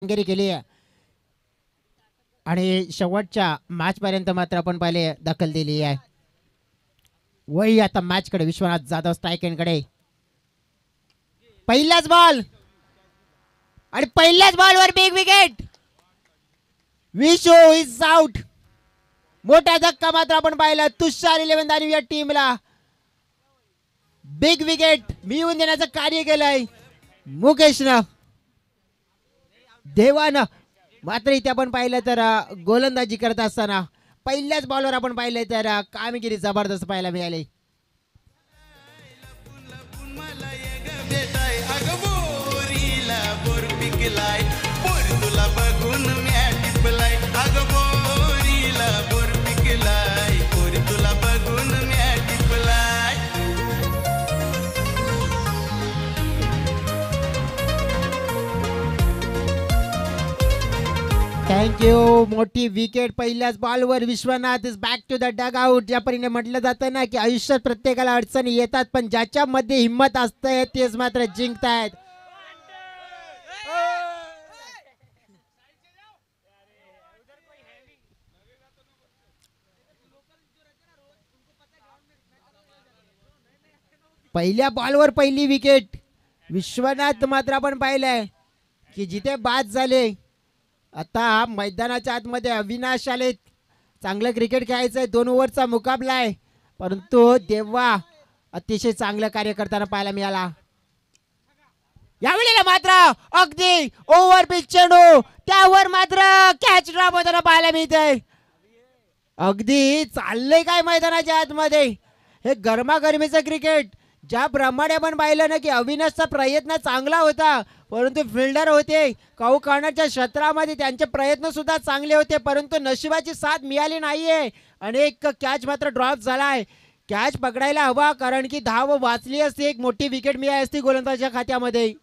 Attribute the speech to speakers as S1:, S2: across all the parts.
S1: कामगिरी केली आहे आणि शेवटच्या मॅच पर्यंत मात्र आपण पाहिले दखल दिली आहे. वही आता मॅच कडे विश्वनाथ जाधव स्ट्राइक एंडकडे पहिलाच बॉल आणि पहिल्याच बॉलवर big wicket. Vishu is out. मोठा धक्का मात्र आपण पाहिला तुषार 11 दानव या टीमला. बिग विकेट मिळवून देण्याचं कार्य केलंय मुकेशनं. देवानं मात्र इथे आपण पाहिलं तर गोलंदाजी करत असताना पहिल्याच बॉलवर आपण पाहिलं तर कामगिरी जबरदस्त पाहायला मिळाली. थँक्यू. मोठी विकेट पहिल्याच बॉलवर. Vishwanath is back to the dugout. या परीने म्हटलं जातं ना की आयुष्यात प्रत्येकाला अडचणी येतात पण ज्याच्यामध्ये हिंमत असते तेच मात्र जिंकतायत. पहिल्या बॉलवर पहिली विकेट. विश्वनाथ मात्र आपण पाहिलंय की जिथे बाद झाले आता मैदानाच्या आतमध्ये अविनाश आले. चांगलं क्रिकेट खेळायचंय. 2 ओव्हरचा मुकाबला आहे परंतु देवा अतिशय चांगलं कार्य करताना पाहायला मिळाला. यावेळेला मात्र अगदी ओव्हर पिच चेंडू त्यावर मात्र कॅच ड्रॉप होताना पाहायला मिळतंय. अगदी चाललंय काय मैदानाच्या आतमध्ये हे गरमागरमीचं क्रिकेट. ज्याप्रमाणे आपण पाहिलं ना की अविनाशचा प्रयत्न चांगला होता परंतु फिल्डर होते काऊ करण्याच्या क्षेत्रामध्ये त्यांचे प्रयत्न सुद्धा चांगले होते परंतु नशिबाची साथ मिळाली नाहीये आणि एक कॅच मात्र ड्रॉप झालाय. कॅच पकडायला हवा कारण की धाव वाचली असती एक मोठी विकेट मिळाली असती गोलंदाजाच्या खात्यामध्ये.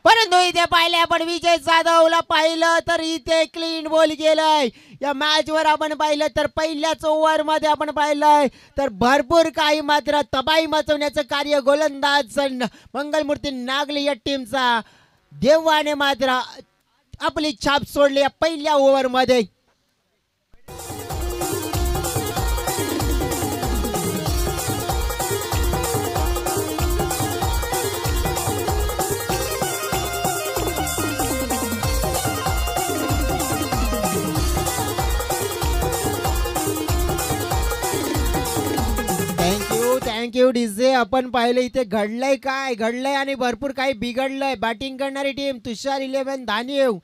S1: परंतु इथे पाहिले आपण विजय जाधवला पाहिलं तर इथे क्लीन बॉल गेलाय. या मॅच वर आपण पाहिलं तर पहिल्याच ओव्हर मध्ये आपण पाहिलंय तर भरपूर काही मात्र तबाही मचवण्याचं कार्य गोलंदाज मंगलमूर्ती नागले या टीमचा. देवाने मात्र आपली छाप सोडली या पहिल्या ओव्हर मध्ये. Thank you DJ. आपण पाहिलं इथे घडलंय काय घडलंय आणि भरपूर काही बिघडलंय. बॅटिंग करणारी टीम तुषार 11 दानव.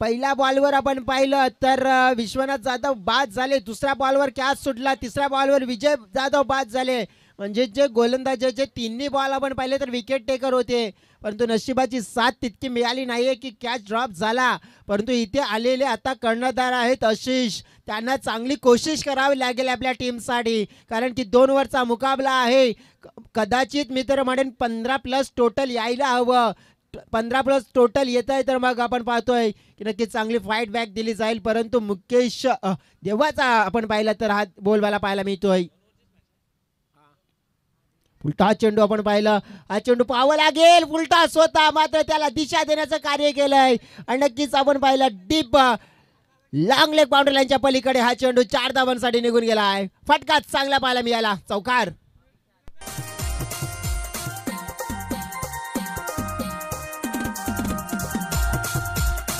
S1: पहिल्या बॉलवर आपण पाहिलं तर विश्वनाथ जाधव बाद झाले. दुसऱ्या बॉलवर कॅच सुटला. तिसऱ्या बॉलवर विजय जाधव बाद झाले. म्हणजे जे गोलंदाजाचे तिन्ही बॉल आपण पाहिले तर विकेट टेकर होते परंतु नशिबाची साथ तितकी मिळाली नाहीये की कॅच ड्रॉप झाला. परंतु इथे आलेले आता कर्णधार आहेत आशिष. त्यांना चांगली कोशिश करावी लागेल आपल्या टीमसाठी कारण की 2 ओव्हरचा मुकाबला आहे. कदाचित मी तर म्हणेन 15+ टोटल यायला हवं. 15+ टोटल येत आहे तर मग आपण पाहतोय की नक्की चांगली फाईट बॅक दिली जाईल. परंतु मुकेश देवाचा आपण पाहिला तर हा बोलबाला पाहायला मिळतोय. उलटा चेंडू आपण पाहिलं. हा चेंडू पाहावा लागेल. उलटा स्वतः मात्र त्याला दिशा देण्याचं कार्य केलंय आणि नक्कीच आपण पाहिलं डीप लॉंग लेग बाउंड्री लाईनच्या पलीकडे हा चेंडू 4 धावांसाठी निघून गेला आहे. फटका चांगला पाहायला मिळाला. चौकार.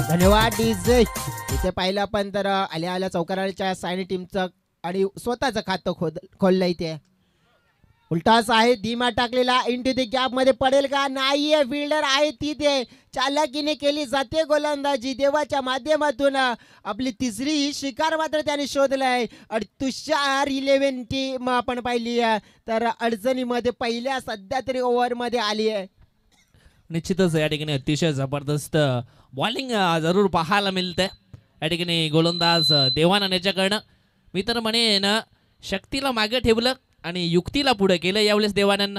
S1: धन्यवाद डीजे. इथे पाहिलं आपण तर आल्या चौकाराच्या सायनी टीमचं आणि स्वतःचं खातं खोललं इथे. उलटाच आहे धीमा टाकलेला इंटू दी गॅप मध्ये पडेल का नाहीये. फिल्डर आहे तिथे चालाकीने केली जाते गोलंदाजी. देवाच्या माध्यमातून आपली तिसरी शिकार मात्र त्याने शोधलाय. तुषार 11 टीम आपण पाहिली तर अडचणीमध्ये पहिल्या सध्या तरी ओव्हर मध्ये आली आहे.
S2: निश्चितच या ठिकाणी अतिशय जबरदस्त बॉलिंग जरूर पाहायला मिळते या ठिकाणी गोलंदाज देवानंद याच्याकडनं. मी तर म्हणेन शक्तीला मागे ठेवलं आणि युक्तीला पुढे केलं यावेळेस देवानंद.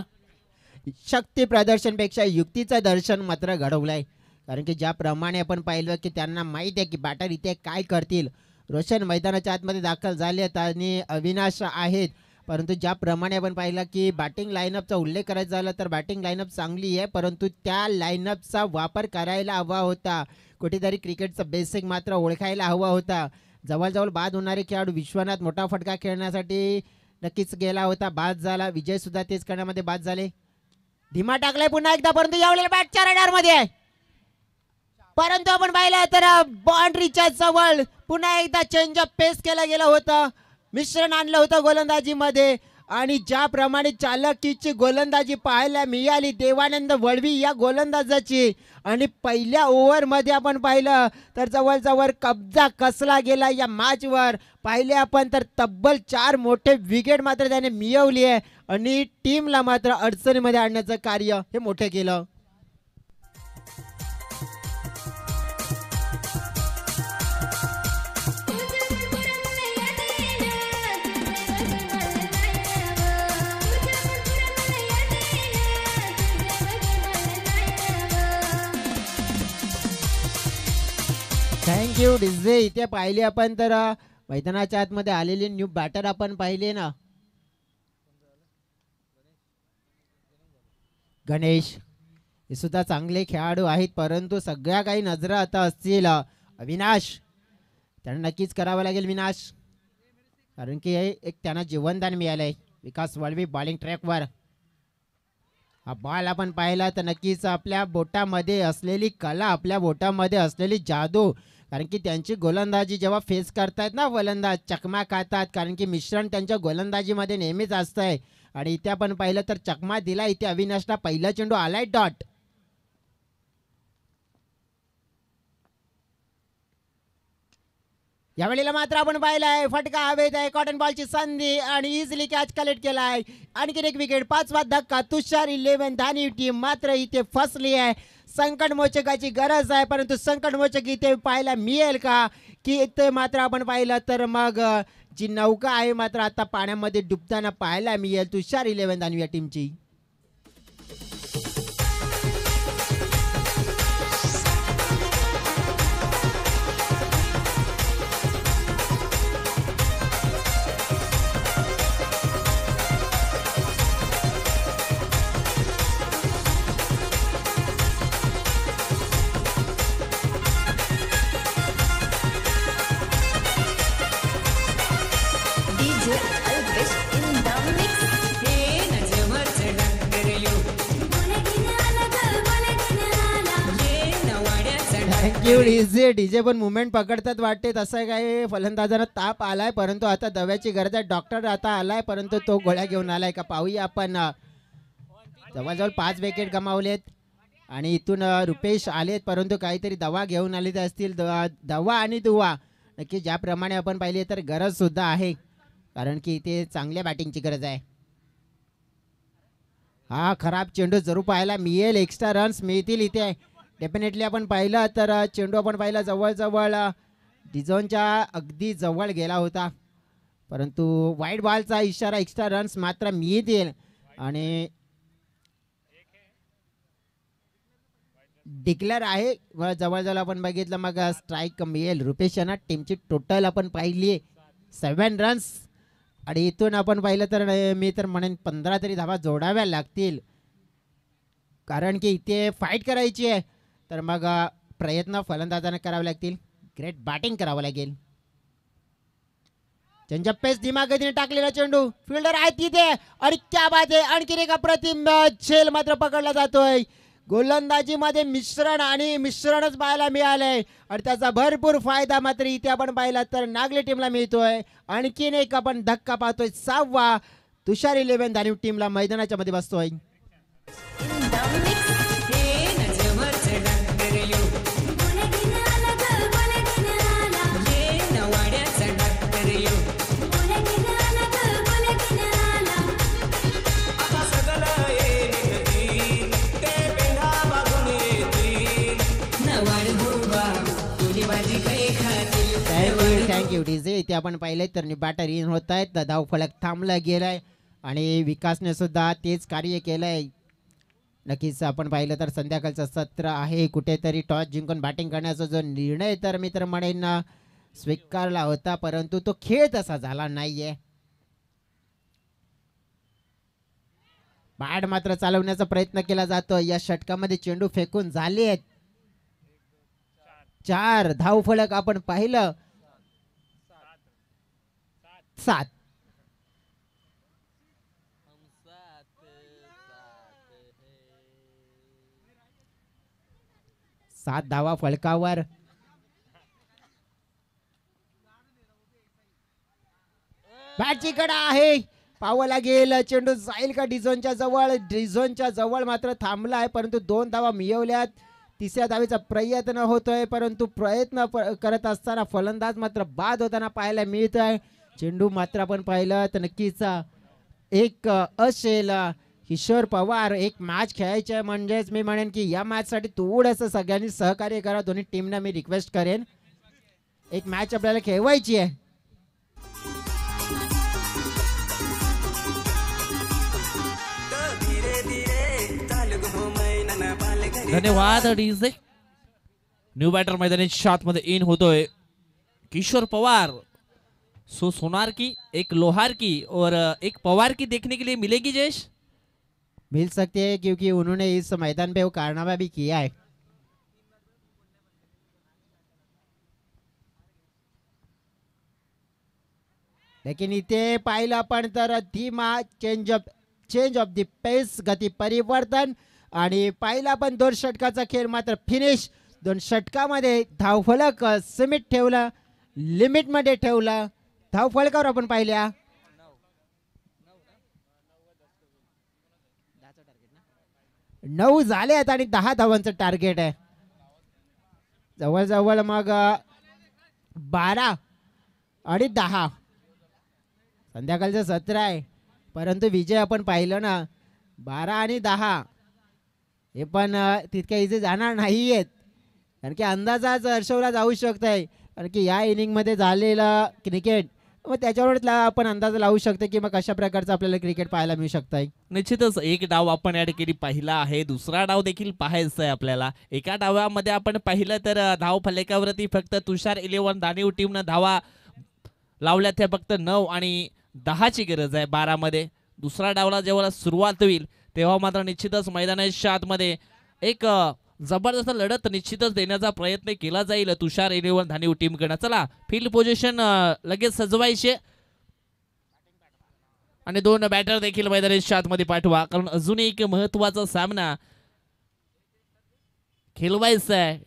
S1: शक्ती प्रदर्शनपेक्षा युक्तीचं दर्शन मात्र घडवलंय कारण की ज्याप्रमाणे आपण पाहिलं की त्यांना माहित आहे की बॅटर इथे काय करतील. रोशन मैदानाच्या आतमध्ये दाखल झालेत आणि अविनाश आहेत परंतु ज्याप्रमाणे आपण पाहिलं की बॅटिंग लाईनअपचा उल्लेख करायचा झाला तर बॅटिंग लाईनअप चांगली आहे, परंतु त्या लाईनअपचा वापर करायला हवा होता. कुठेतरी क्रिकेटचा बेसिक मात्र ओळखायला हवा होता. जवळजवळ बाद होणारे खेळाडू विश्वनाथ मोठा फटका खेळण्यासाठी नक्कीच गेला होता, बाद झाला. विजय सुद्धा तेच करण्यामध्ये बाद झाले. धीमा टाकलाय पुन्हा एकदा, परंतु यावेळेला बॅटच्या रडारमध्ये आहे. परंतु आपण पाहिलं तर बाउंड्रीच्या जवळ पुन्हा एकदा चेंज ऑफ पेस केलं गेलं होतं, मिश्रण आणलं होतं गोलंदाजीमध्ये. आणि ज्याप्रमाणे चालकीची गोलंदाजी पाहायला मिळाली देवानंद वळवी या गोलंदाजाची, आणि पहिल्या ओव्हरमध्ये आपण पाहिलं तर जवळजवळ कब्जा कसला गेला या मॅचवर. पाहिले आपण तर तब्बल 4 मोठे विकेट मात्र त्याने मिळवली आहे आणि टीमला मात्र अडचणीमध्ये आणण्याचं कार्य हे मोठं केलं. Thank you DJ. इथे पाहिले आपण तर मैदानाच्या आतमध्ये आलेले न्यू बॅटर आपण पाहिले ना, गणेश हे सुद्धा चांगले खेळाडू आहेत, परंतु सगळ्या काही नजरा आता असतील अविनाश. त्यांना नक्कीच करावं लागेल विनाश, कारण की एक त्यांना जीवनदान मिळालंय. विकास वळवी बॉलिंग ट्रॅकवर. हा बॉल आपण पाहिला तर नक्कीच आपल्या बोटामध्ये असलेली कला, आपल्या बोटामध्ये असलेली जादू, कारण की त्यांची गोलंदाजी जेव्हा फेस करतायत ना फलंदाज चकमा खातात, कारण की मिश्रण त्यांच्या गोलंदाजीमध्ये नेहमीच असतंय. आणि इथे आपण पाहिलं तर चकमा दिला इथे अविनाशला. पहिला चेंडू आलाय डॉट. यावेळेला मात्र आपण पाहिलाय फटका हवेत आहे, कॉटन बॉलची संधी आणि इझिली कॅच कलेक्ट केलाय. आणखीन एक विकेट, 5वा धक्का. तुषार 11 धानी टीम मात्र इथे फसली आहे. संकटमोचकाची गरज आहे, परंतु संकटमोचक इथे पाहायला मिळेल का, की इथे मात्र आपण पाहिलं तर मग जी नौका आहे मात्र आता पाण्यामध्ये डुबताना पाहायला मिळेल तुषार 11 धानी या टीमची. डीजे पण मुवमेंट पकडतात वाटते. तसं काय फलंदाजांना ताप आलाय, परंतु आता दव्याची गरज आहे. डॉक्टर आता आलाय, परंतु तो गोळ्या घेऊन आलाय का पाहूया आपण. जवळजवळ 5 विकेट गमावलेत आणि इथून रुपेश आलेत, परंतु काहीतरी दवा घेऊन आले असतील. दवा आणि दुवा नक्की ज्याप्रमाणे आपण पाहिले तर गरज सुद्धा आहे, कारण की इथे चांगल्या बॅटिंगची गरज आहे. हा खराब चेंडू जरूर पाहायला मिळेल, एक्स्ट्रा रन्स मिळतील इथे डेफिनेटली. आपण पाहिलं तर चेंडू आपण पाहिला जवळजवळ डिझोनच्या अगदी जवळ गेला होता, परंतु वाईट बॉलचा इशारा, एक्स्ट्रा रन्स मात्र मिळतील. आणि डिक्लेअर आहे जवळजवळ आपण बघितलं, मग स्ट्राईक मिळेल. रुपेश यांना टीमची टोटल आपण पाहिली 7 रन्स, आणि इथून आपण पाहिलं तर मी तर म्हणेन 15 तरी धावा जोडाव्या लागतील, कारण की इथे फाईट करायची आहे. तर मग प्रयत्न फलंदाजांना करावे लागतील, ग्रेट बॅटिंग करावं लागेल. चेंजअप पेस धीमा गतीने टाकलेला चेंडू, फिल्डर आहे तिथे आणि क्या बात आहे, आणखीन एक अप्रतिम झेल मात्र पकडला जातोय. गोलंदाजीमध्ये मिश्रण आणि मिश्रणच पाहायला मिळालंय आणि त्याचा भरपूर फायदा मात्र इथे आपण पाहिला तर नागले टीमला मिळतोय. आणखीन एक आपण धक्का पाहतोय, 6वा तुषार 11 धानी टीमला मैदानाच्या मध्ये बसतोय. Thank you DJ. इथे आपण पाहिलंय तर बॅटर इन होत आहेत, धाव फलक थांबला गेलाय आणि विकासने सुद्धा तेच कार्य केलंय. नक्कीच आपण पाहिलं तर संध्याकाळचं सत्र आहे, कुठेतरी टॉस जिंकून बॅटिंग करण्याचा जो निर्णय तर मी तर म्हणेन स्वीकारला होता, परंतु तो खेळ तसा झाला नाहीये. बॅट मात्र चालवण्याचा प्रयत्न केला जातो. या षटकामध्ये चेंडू फेकून झाले आहेत 4 धाव फलक आपण पाहिलं 7. सात धावा फलकावर. बॅटची कडा आहे, पावला गेल, चेंडू जाईल का डिझोनच्या जवळ. डिझोनच्या जवळ मात्र थांबला आहे, परंतु 2 धावा मिळवल्यात. तिसऱ्या धावेचा प्रयत्न होतोय, परंतु प्रयत्न करत असताना फलंदाज मात्र बाद होताना पाहायला मिळत आहे. चेंडू मात्र आपण पाहिलं तर नक्कीच एक असेल. किशोर पवार, एक मॅच खेळायची आहे, म्हणजेच मी म्हणेन की या मॅच साठी थोडंसं सगळ्यांनी सहकार्य करा. दोन्ही टीमना मी रिक्वेस्ट करेन, एक मॅच आपल्याला खेळवायची आहे.
S2: धन्यवाद डीजे. न्यू बॅटर मैदानी शॉट मध्ये इन होतोय किशोर पवार. सो सोनार की, एक लोहार की और एक पवार की देखने के लिए मिलेगी जयेश?
S1: मिल सकते हैं, क्योंकि उन्होंने इस मैदान पे वो कारनामा भी किया है. लेकिन इथे पाहिलं आपण तर धीमा चेंज ऑफ द पेस, गती परिवर्तन. आणि पाहिलं आपण 2 षटकाचा खेळ मात्र फिनिश. 2 षटकामध्ये धावफलक सीमित ठेवला, लिमिट मध्ये ठेवला. धावफलकावर आपण पाहिल्या 9 झाले आहेत आणि 10 धावांचं टार्गेट आहे. जवळजवळ मग 12 आणि 10 संध्याकाळचं सत्र आहे, परंतु विजय आपण पाहिलं ना 12 आणि 10 हे पण तितक्या इझी जाणार नाही आहेत. कारण की अंदाजाच हर्षवला जाऊ शकत आहे, कारण की या इनिंगमध्ये झालेलं क्रिकेट मग त्याच्यावर आपण अंदाज लावू शकतो की मग कशा प्रकारचं आपल्याला क्रिकेट पाहायला मिळू शकत आहे.
S2: निश्चितच एक डाव आपण या ठिकाणी पाहिला आहे, दुसरा डाव देखील पाहायचा आहे आपल्याला. एका डावामध्ये आपण पाहिलं तर धाव फलकावरती फक्त तुषार 11 दानीव टीमनं धावा लावल्या त्या फक्त 9 आणि 10ची गरज आहे 12 मध्ये. दुसरा डावला जेव्हा सुरुवात होईल तेव्हा मात्र निश्चितच मैदानाच्या आतमध्ये एक जबरदस्त लढत निश्चितच देण्याचा प्रयत्न केला जाईल तुषार 11 धानीव टीमकडनं. चला फील्ड पोझिशन लगेच सजवायचे आणि 2 बॅटर देखील मैदानाच्या आतमध्ये पाठवा, कारण अजून एक महत्वाचा सामना खेळवायचा आहे.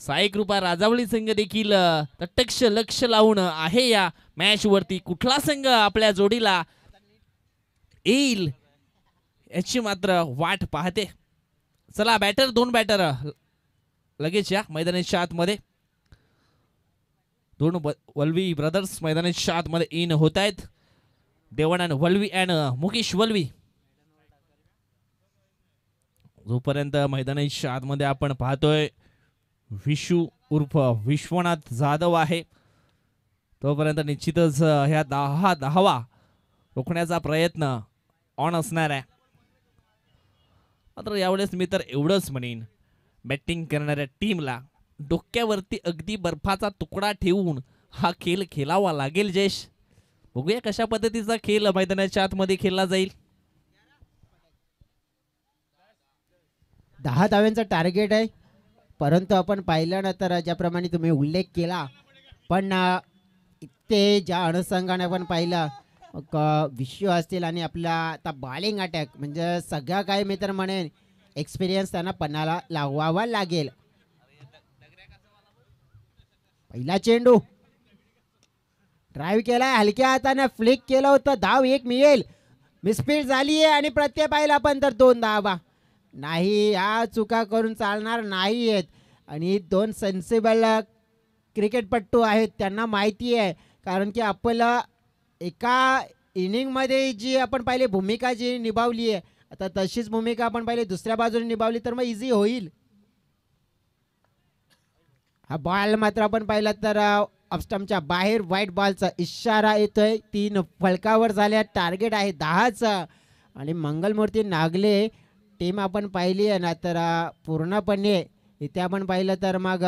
S2: साई कृपा राजावळी संघ देखील तटक्ष लक्ष लावून आहे या मॅच वरती. कुठला संघ आपल्या जोडीला येईल याची मात्र वाट पाहते. चला बॅटर 2 बॅटर लगेच या मैदानाच्या आतमध्ये. 2 वल्वी ब्रदर्स मैदानाच्या आतमध्ये इन होत आहेत. देवानंद वल्वी अँड मुकेश वल्वी. जोपर्यंत मैदानाच्या आतमध्ये आपण पाहतोय विशू उर्फ विश्वनाथ जाधव आहे, तोपर्यंत निश्चितच ह्या 10 धावा रोखण्याचा प्रयत्न ऑन असणार आहे. मात्र यावेळेस मी तर एवढंच म्हणेन, बॅटिंग करणाऱ्या टीमला डोक्यावरती अगदी बर्फाचा तुकडा ठेवून हा खेळ खेळावा लागेल. जयेश, बघूया कशा पद्धतीचा खेळ मैदानाच्या आतमध्ये खेळला जाईल.
S1: 10 धाव्यांचा टार्गेट आहे, परंतु आपण पाहिलं ना तर ज्याप्रमाणे तुम्ही उल्लेख केला, पण ते ज्या अनुषंगाने आपण पाहिलं विश्व असतील आणि आपला आता बॉलिंग अटॅक म्हणजे सगळ्या काही मी तर म्हणेन एक्सपिरियन्स त्यांना पणाला लावावा लागेल. पहिला चेंडू ड्राईव्ह केलाय, हलक्या हाताने फ्लिक केलं होतं, धाव 1 मिळेल. मिसफील्ड झाली आहे आणि प्रत्येक पाहिला आपण तर 2 धावा नाही. या चुका करून चालणार नाही आहेत आणि 2 सेन्सिबल क्रिकेटपट्टू आहेत, त्यांना माहिती आहे. कारण की आपलं एका इनिंगमध्ये जी आपण पाहिली भूमिका जी निभावली आहे, आता तशीच भूमिका आपण पाहिली दुसऱ्या बाजूने निभावली तर मग इझी होईल. हा बॉल मात्र आपण पाहिला तर ऑफस्टंपच्या बाहेर व्हाईट बॉलचा इशारा येतोय. 3 फलकावर झाल्या, टार्गेट आहे 10चा आणि मंगलमूर्ती नागले टीम आपण पाहिली आहे ना तर पूर्णपणे इथे आपण पाहिलं तर मग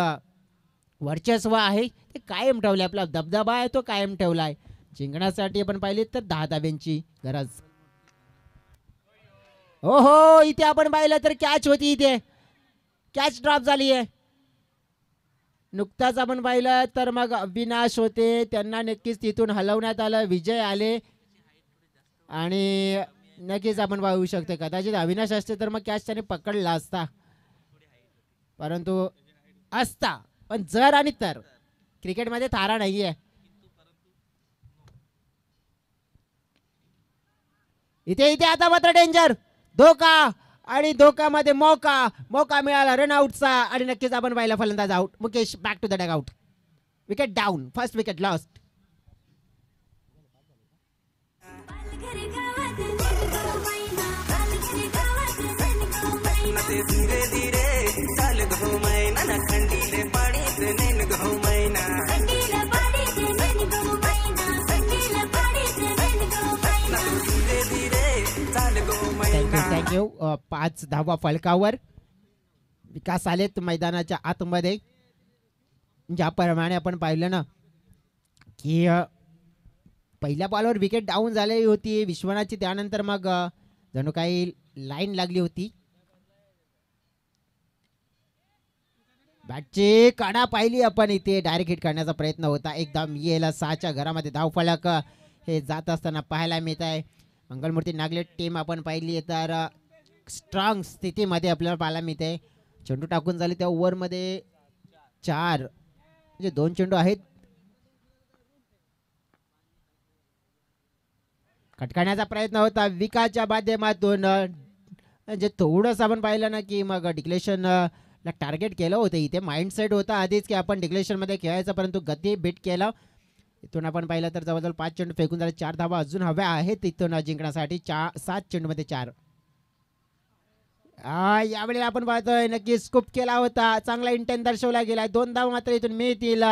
S1: वर्चस्व आहे ते कायम ठेवले, आपला दबदबा आहे तो कायम ठेवला आहे. जिंकण्यासाठी आपण पाहिली तर 10 धाव्यांची गरज. हो हो, इथे आपण पाहिलं तर कॅच होती, इथे कॅच ड्रॉप झाली आहे. नुकताच आपण पाहिलं तर मग अविनाश होते, त्यांना नक्कीच तिथून हलवण्यात आलं, विजय आले आणि नक्कीच आपण पाहू शकतो कदाचित अविनाश असते तर मग कॅच त्याने पकडला असता, परंतु असता पण जर आणि तर क्रिकेटमध्ये थारा नाहीये. इथे इथे आता मात्र डेंजर, धोका आणि धोकामध्ये मौका, मौका मिळाला रनआउटचा आणि नक्कीच आपण पाहिलं फलंदाज out. Mukesh back to the dugout, wicket down, first wicket lost.
S3: धीरे धीरे चाल गो मैना न खंडीले पाडीत नेन गो मैना खंडीले पाडीत नेन गो मैना खंडीले पाडीत नेन गो मैना धीरे धीरे चाल गो मैना.
S1: थँक्यू. 5 धावा फलकावर विकास आलेत मैदानाच्या आतमध्ये. ज्याप्रमाणे आपण पाहिलं ना की पहिल्या बॉलवर विकेट डाऊन झाली होती विश्वनाथची, त्यानंतर मग जणू काही लाईन लागली होती. बॅटची काढा पाहिली आपण, इथे डायरेक्ट हिट करण्याचा प्रयत्न होता. एकदा येला 6च्या घरामध्ये धाव फलक हे जात असताना पाहायला मिळत आहे. मंगलमूर्ती नागले टीम आपण पाहिली तर स्ट्रॉंग स्थितीमध्ये आपल्याला पाहायला मिळते. चेंडू टाकून झाले त्या ओव्हरमध्ये 4, म्हणजे 2 चेंडू आहेत. खटकाण्याचा प्रयत्न होता विकासच्या माध्यमातून, म्हणजे थोडंसं आपण पाहिलं ना की मग डिक्लेशन ला टार्गेट केलं होतं. इथे माइंडसेट होता आधीच की आपण डिक्लेशनमध्ये खेळायचं, परंतु गती बीट केलं. इथून आपण पाहिलं तर जवळजवळ 5 चेंडू फेकून झाले, 4 धावा अजून हव्या आहेत इथून जिंकण्यासाठी. 7 चेंडूमध्ये 4. यावेळी आपण पाहतोय नक्की स्कूप केला होता, चांगला इंटेंट दर्शवला गेला. 2 धावा मात्र इथून मिळतील.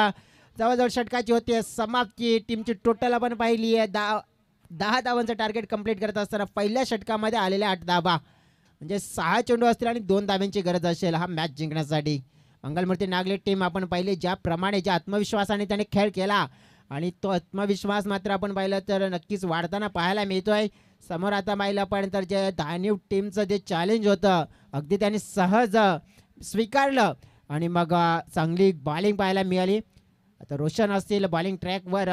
S1: जवळजवळ षटकाची होती समाप्ती. टीमची टोटल आपण पाहिली आहे 10 धावांचं टार्गेट कंप्लीट करत असताना पहिल्या षटकामध्ये आलेल्या 8 धावा, म्हणजे 6 चेंडू असतील आणि 2 धाव्यांची गरज असेल हा मॅच जिंकण्यासाठी. मंगलमूर्ती नागले टीम आपण पाहिले ज्याप्रमाणे ज्या आत्मविश्वासाने त्याने खेळ केला आणि तो आत्मविश्वास मात्र आपण पाहिलं तर नक्कीच वाढताना पाहायला मिळतोय. समोर आता पाहिलं पण तर जे धानिव टीमचं जे चॅलेंज होतं अगदी त्यांनी सहज स्वीकारलं आणि मग चांगली बॉलिंग पाहायला मिळाली. आता रोशन असतील बॉलिंग ट्रॅकवर,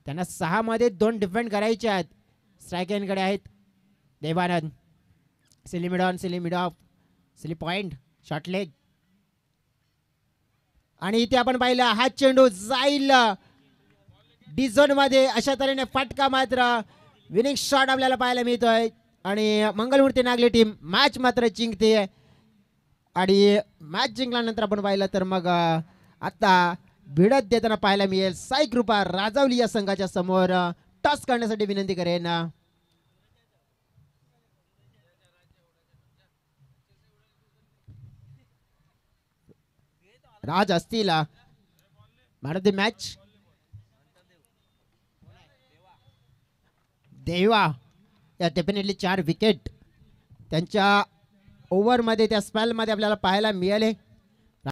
S1: त्यांना 6 मध्ये 2 डिफेंड करायचे आहेत. स्ट्राईक एंडकडे आहेत Devanand, silly mid off, silly point, short leg. आणि इथे आपण पाहिलं हा चेंडू जाईल डी झोन मध्ये, अशा तऱ्हेने फटका मात्र विनिंग शॉट आपल्याला पाहायला मिळतोय आणि मंगलमूर्ती नागले टीम मॅच मात्र जिंकते. आणि मॅच जिंकल्यानंतर आपण पाहिलं तर मग आता भिडत देताना पाहायला मिळेल. साई कृपा राजावली या संघाच्या समोर टॉस करण्यासाठी विनंती करेन. राज असतील मॅन ऑफ द मॅच. देवा या डेफिनेटली 4 विकेट त्यांच्या ओव्हरमध्ये त्या स्पेलमध्ये आपल्याला पाहायला मिळाले.